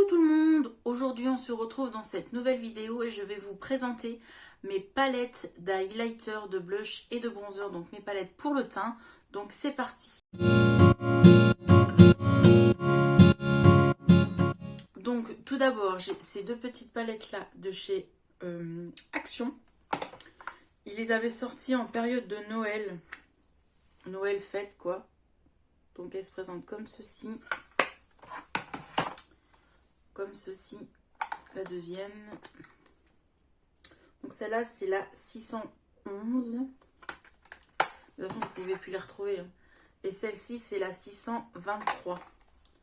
Coucou tout le monde, aujourd'hui on se retrouve dans cette nouvelle vidéo et je vais vous présenter mes palettes d'highlighter, de blush et de bronzer, donc mes palettes pour le teint, donc c'est parti. Donc tout d'abord j'ai ces deux petites palettes là de chez Action. Ils les avaient sorties en période de Noël, Noël fête quoi, donc elles se présentent comme ceci. Comme ceci, la deuxième. Donc celle-là, c'est la 611. De toute façon, vous ne pouvez plus les retrouver. Et celle-ci, c'est la 623.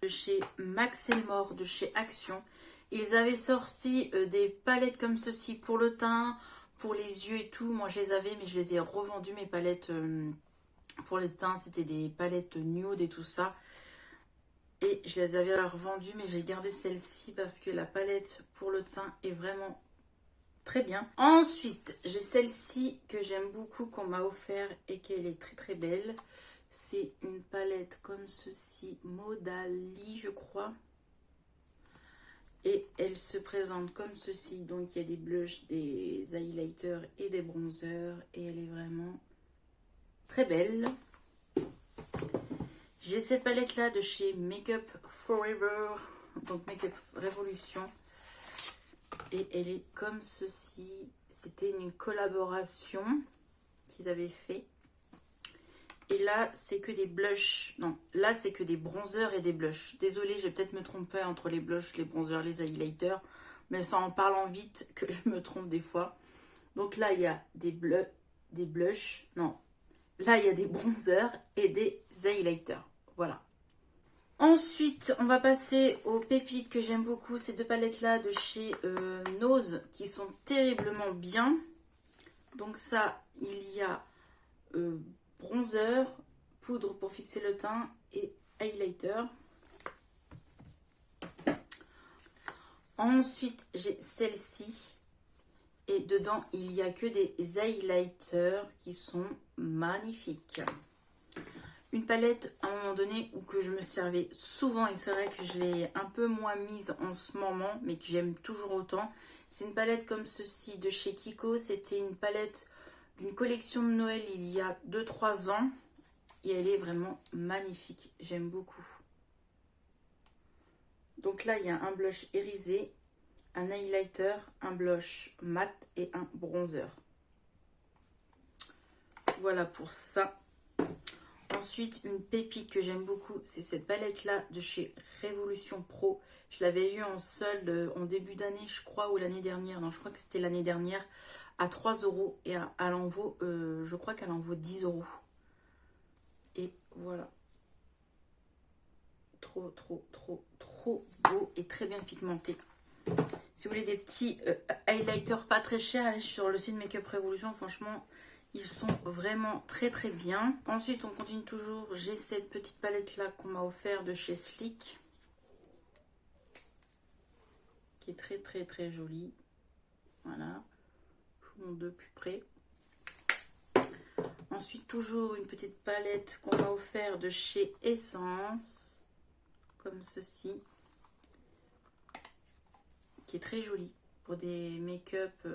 De chez Max More, de chez Action. Ils avaient sorti des palettes comme ceci pour le teint, pour les yeux et tout. Moi, je les avais, mais je les ai revendues, mes palettes pour le teint. C'était des palettes nude et tout ça. Et je les avais revendues, mais j'ai gardé celle-ci parce que la palette pour le teint est vraiment très bien. Ensuite, j'ai celle-ci que j'aime beaucoup, qu'on m'a offert et qu'elle est très très belle. C'est une palette comme ceci, Modali, je crois. Et elle se présente comme ceci. Donc, il y a des blushs, des highlighters et des bronzers. Et elle est vraiment très belle. J'ai cette palette là de chez Makeup Forever, donc Makeup Revolution, et elle est comme ceci. C'était une collaboration qu'ils avaient fait. Et là c'est que des blushs, non, là c'est que des bronzers et des blushs. Désolée, je vais peut-être me tromper entre les blushs, les bronzers, les highlighters, mais c'est en parlant vite que je me trompe des fois. Donc là il y a des blushs, non, là il y a des bronzers et des highlighters. Voilà. Ensuite, on va passer aux pépites que j'aime beaucoup. Ces deux palettes-là de chez Nose qui sont terriblement bien. Donc ça, il y a bronzer, poudre pour fixer le teint et highlighter. Ensuite, j'ai celle-ci. Et dedans, il n'y a que des highlighters qui sont magnifiques. Une palette à un moment donné où que je me servais souvent, et c'est vrai que je l'ai un peu moins mise en ce moment, mais que j'aime toujours autant. C'est une palette comme ceci de chez Kiko. C'était une palette d'une collection de Noël il y a 2-3 ans. Et elle est vraiment magnifique. J'aime beaucoup. Donc là, il y a un blush irisé, un highlighter, un blush mat et un bronzer. Voilà pour ça. Ensuite, une pépite que j'aime beaucoup, c'est cette palette-là de chez Révolution Pro. Je l'avais eu en solde en début d'année, je crois, ou l'année dernière. Non, je crois que c'était l'année dernière, à 3 € et elle en vaut, je crois qu'elle en vaut 10 €. Et voilà. Trop, trop, trop, trop beau et très bien pigmenté. Si vous voulez des petits highlighters pas très chers, allez sur le site Makeup Revolution, franchement... Ils sont vraiment très très bien. Ensuite, on continue toujours. J'ai cette petite palette là qu'on m'a offert de chez Sleek. Qui est très très très jolie. Voilà. Je vous montre de plus près. Ensuite, toujours une petite palette qu'on m'a offert de chez Essence. Comme ceci. Qui est très jolie. Pour des make-up...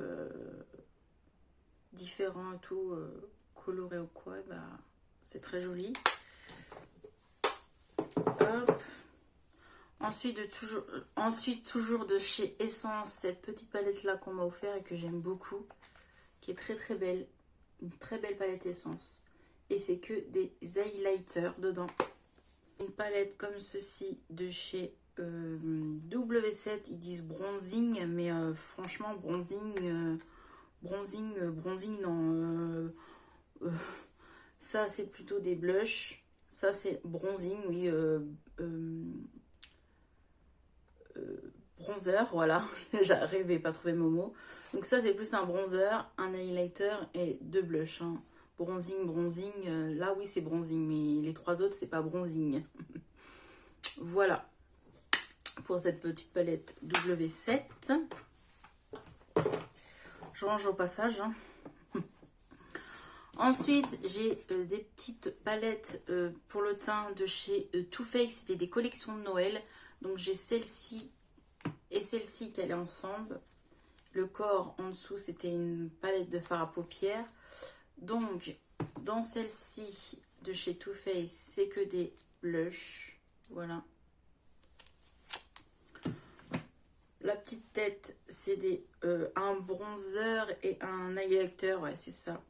différents et tout, coloré ou quoi, bah, c'est très joli. Hop. Ensuite, toujours de chez Essence, cette petite palette là qu'on m'a offert et que j'aime beaucoup, qui est très très belle, une très belle palette Essence. Et c'est que des highlighters dedans. Une palette comme ceci de chez W7, ils disent bronzing, mais franchement bronzing... bronzing, non. Ça, c'est plutôt des blushs. Ça, c'est bronzing, oui. Bronzer, voilà. J'arrivais pas à trouver mon mot. Donc ça, c'est plus un bronzer, un highlighter et deux blushs. Hein. Bronzing. Là, oui, c'est bronzing. Mais les trois autres, c'est pas bronzing. Voilà. Pour cette petite palette W7. Je range au passage. Hein. Ensuite, j'ai des petites palettes pour le teint de chez Too Faced. C'était des collections de Noël. Donc, j'ai celle-ci et celle-ci qu'elle est ensemble. Le corps en dessous, c'était une palette de fard à paupières. Donc, dans celle-ci de chez Too Faced, c'est que des blushs. Voilà. La petite tête, c'est un bronzer et un highlighter. Ouais, c'est ça.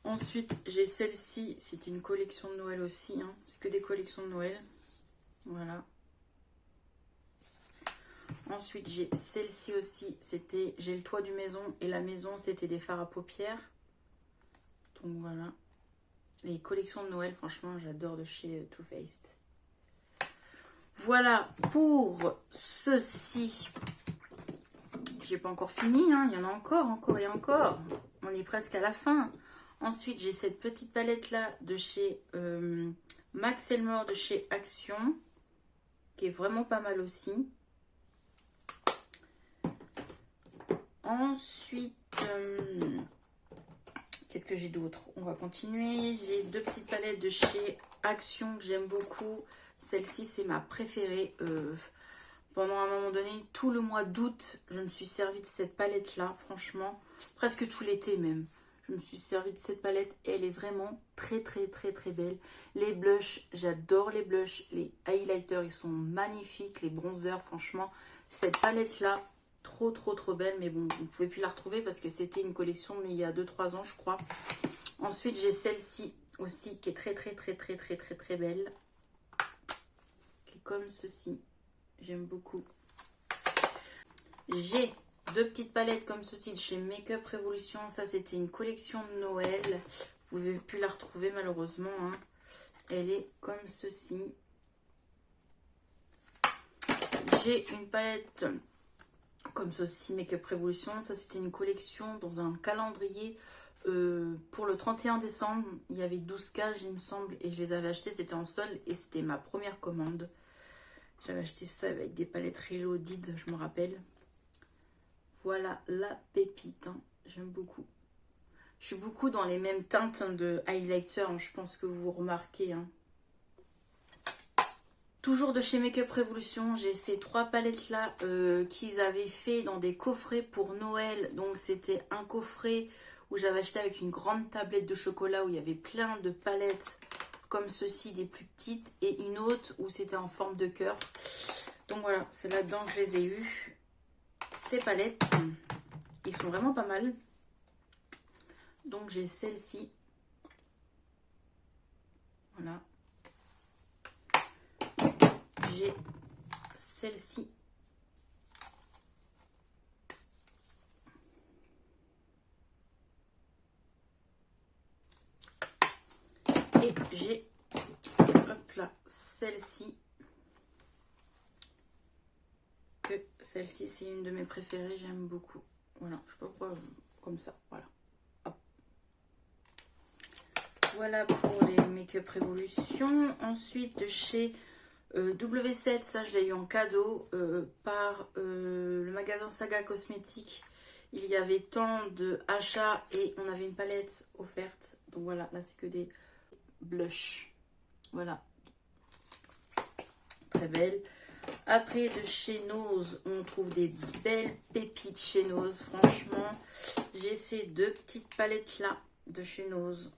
Ensuite, j'ai celle-ci. C'est une collection de Noël aussi. Hein. C'est que des collections de Noël. Voilà. Ensuite, j'ai celle-ci aussi. J'ai le toit du maison. Et la maison, c'était des fards à paupières. Donc voilà. Les collections de Noël, franchement, j'adore de chez Too Faced. Voilà pour ceci. J'ai pas encore fini, hein. Il y en a encore et encore. On est presque à la fin. Ensuite, j'ai cette petite palette là de chez Max Elmore, de chez Action, qui est vraiment pas mal aussi. Ensuite, qu'est-ce que j'ai d'autre? On va continuer. J'ai deux petites palettes de chez Action que j'aime beaucoup. Celle-ci, c'est ma préférée. Pendant un moment donné, tout le mois d'août, je me suis servi de cette palette-là, franchement. Presque tout l'été même. Je me suis servi de cette palette et elle est vraiment très belle. Les blushs, j'adore les blushs. Les highlighters, ils sont magnifiques. Les bronzers, franchement. Cette palette-là, trop belle. Mais bon, vous ne pouvez plus la retrouver parce que c'était une collection, mais il y a 2-3 ans, je crois. Ensuite, j'ai celle-ci aussi qui est très belle. Qui est comme ceci. J'aime beaucoup. J'ai deux petites palettes comme ceci de chez Makeup Revolution. Ça, c'était une collection de Noël. Vous ne pouvez plus la retrouver malheureusement. Hein. Elle est comme ceci. J'ai une palette comme ceci, Makeup Revolution. Ça, c'était une collection dans un calendrier pour le 31 décembre. Il y avait 12 cages, il me semble. Et je les avais achetées. C'était en solde et c'était ma première commande. J'avais acheté ça avec des palettes Reloaded, je me rappelle. Voilà la pépite. Hein. J'aime beaucoup. Je suis beaucoup dans les mêmes teintes de highlighter. Hein. Je pense que vous remarquez. Hein. Toujours de chez Makeup Revolution, j'ai ces trois palettes-là qu'ils avaient fait dans des coffrets pour Noël. Donc c'était un coffret où j'avais acheté avec une grande tablette de chocolat où il y avait plein de palettes comme ceci, des plus petites, et une autre où c'était en forme de cœur. Donc voilà, c'est là-dedans que je les ai eues. Ces palettes, ils sont vraiment pas mal. Donc j'ai celle-ci. Voilà. J'ai celle-ci. Et j'ai, hop là, celle-ci. Que celle-ci, c'est une de mes préférées, j'aime beaucoup. Voilà, je sais pas pourquoi, comme ça, voilà. Hop. Voilà pour les Makeup Revolution. Ensuite, de chez W7, ça je l'ai eu en cadeau par le magasin Saga Cosmétique. Il y avait tant de achats et on avait une palette offerte. Donc voilà, là c'est que des blushs. Voilà. Très belle. Après, de chez Nose, on trouve des belles pépites chez Nose. Franchement, j'ai ces deux petites palettes-là de chez Nose.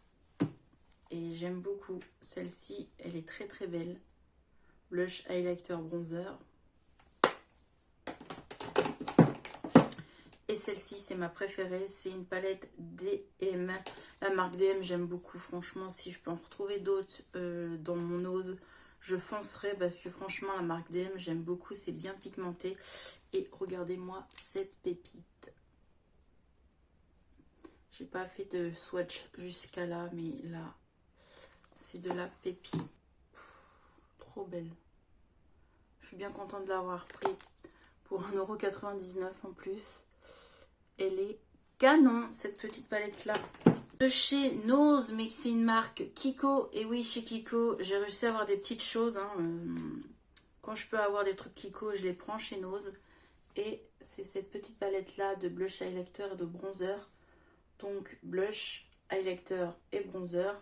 Et j'aime beaucoup. Celle-ci, elle est très belle. Blush, highlighter, bronzer. Et celle-ci, c'est ma préférée. C'est une palette DM. La marque DM, j'aime beaucoup. Franchement, si je peux en retrouver d'autres dans mon Nose, je foncerai parce que franchement, la marque DM, j'aime beaucoup. C'est bien pigmenté. Et regardez-moi cette pépite. J'ai pas fait de swatch jusqu'à là, mais là, c'est de la pépite. Trop belle. Je suis bien contente de l'avoir pris pour 1,99 € en plus. Elle est canon, cette petite palette-là. De chez Nose, mais c'est une marque Kiko. Et oui, chez Kiko, j'ai réussi à avoir des petites choses. Hein. Quand je peux avoir des trucs Kiko, je les prends chez Nose. Et c'est cette petite palette-là de blush, highlighter et de bronzer. Donc, blush, highlighter et bronzer.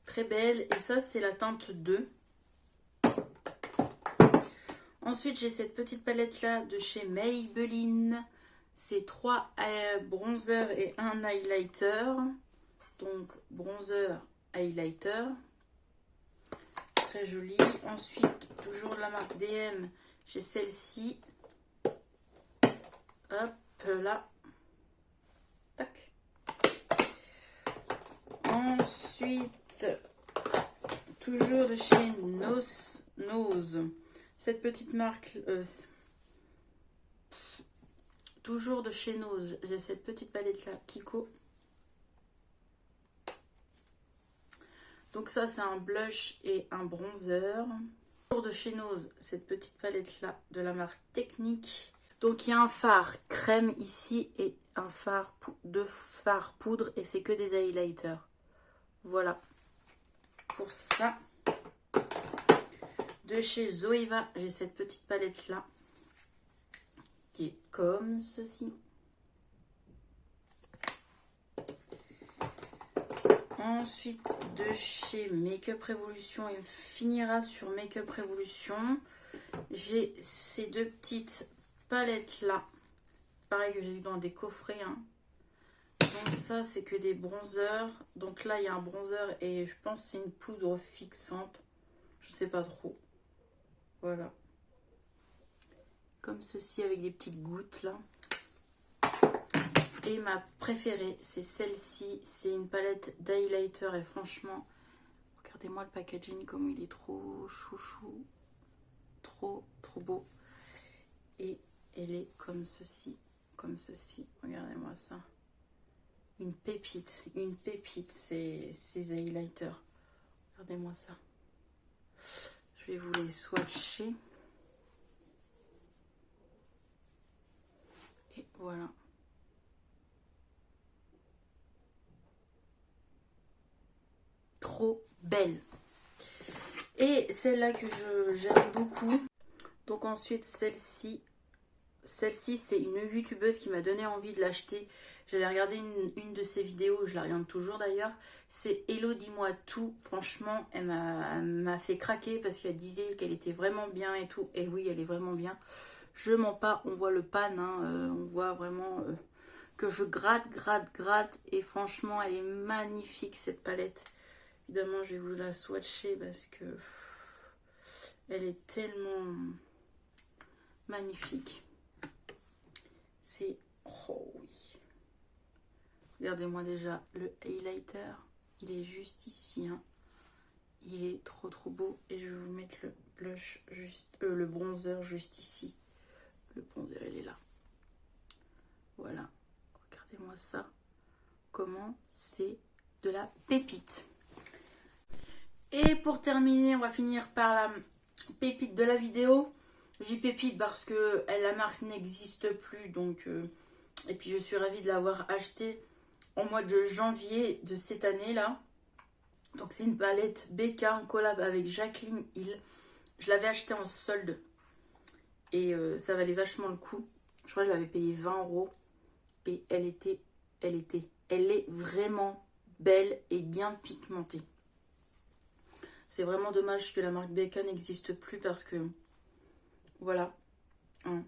Très belle. Et ça, c'est la teinte 2. Ensuite, j'ai cette petite palette là de chez Maybelline. C'est 3 bronzers et 1 highlighter. Donc, bronzer, highlighter. Très jolie. Ensuite, toujours de la marque DM, j'ai celle-ci. Hop là. Tac. Ensuite, toujours de chez Nose. Cette petite marque, toujours de chez Nose, j'ai cette petite palette là, Kiko. Donc ça, c'est un blush et un bronzer. Toujours de chez Nose, cette petite palette là de la marque Technique. Donc il y a un fard crème ici et un fard poudre et c'est que des highlighters. Voilà pour ça. De chez Zoeva, j'ai cette petite palette là qui est comme ceci. Ensuite, de chez Make-up Revolution, il finira sur Make-up Revolution. J'ai ces deux petites palettes là, pareil que j'ai eu dans des coffrets. Hein. Donc ça, c'est que des bronzers. Donc là, il y a un bronzer et je pense que c'est une poudre fixante. Je sais pas trop. Voilà. Comme ceci avec des petites gouttes là. Et ma préférée, c'est celle-ci. C'est une palette d'highlighter et franchement, regardez-moi le packaging, comme il est trop chouchou. Trop beau. Et elle est comme ceci. Comme ceci. Regardez-moi ça. Une pépite, ces highlighters. Regardez-moi ça. Je vais vous les swatcher. Et voilà. Trop belle. Et celle-là que j'aime beaucoup. Donc ensuite, celle-ci. Celle-ci, c'est une youtubeuse qui m'a donné envie de l'acheter. J'avais regardé une de ses vidéos, je la regarde toujours d'ailleurs. C'est Hello, dis-moi tout. Franchement, elle m'a fait craquer parce qu'elle disait qu'elle était vraiment bien et tout. Et oui, elle est vraiment bien. Je mens pas, on voit le pan. Hein, on voit vraiment que je gratte. Et franchement, elle est magnifique cette palette. Évidemment, je vais vous la swatcher parce que elle est tellement magnifique. C'est... Oh oui. Regardez-moi déjà le highlighter. Il est juste ici. Hein. Il est trop beau. Et je vais vous mettre le blush juste... le bronzer juste ici. Le bronzer, il est là. Voilà. Regardez-moi ça. Comment c'est de la pépite. Et pour terminer, on va finir par la pépite de la vidéo. J'ai pépite parce que la marque n'existe plus. Donc, et puis je suis ravie de l'avoir achetée au mois de janvier de cette année là. Donc c'est une palette BK en collab avec Jacqueline Hill. Je l'avais achetée en solde. Et ça valait vachement le coup. Je crois que je l'avais payé 20 €. Et elle est vraiment belle et bien pigmentée. C'est vraiment dommage que la marque BK n'existe plus parce que... Voilà, on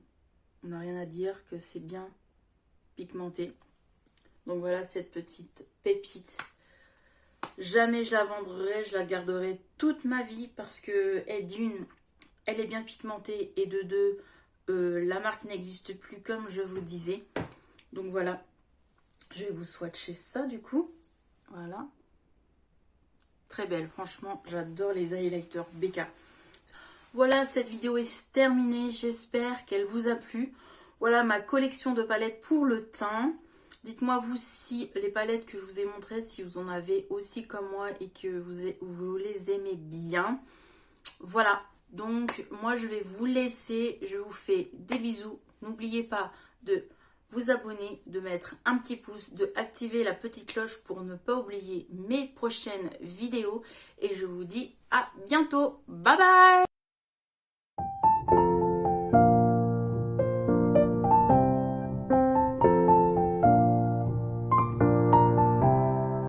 n'a rien à dire que c'est bien pigmenté. Donc voilà cette petite pépite. Jamais je la vendrai, je la garderai toute ma vie parce que d'une, elle est bien pigmentée et de deux, la marque n'existe plus comme je vous disais. Donc voilà, je vais vous swatcher ça du coup. Voilà. Très belle, franchement, j'adore les highlighters BK. Voilà, cette vidéo est terminée. J'espère qu'elle vous a plu. Voilà ma collection de palettes pour le teint. Dites-moi vous si les palettes que je vous ai montrées, si vous en avez aussi comme moi et que vous les aimez bien. Voilà, donc moi je vais vous laisser. Je vous fais des bisous. N'oubliez pas de vous abonner, de mettre un petit pouce, de activer la petite cloche pour ne pas oublier mes prochaines vidéos. Et je vous dis à bientôt. Bye bye!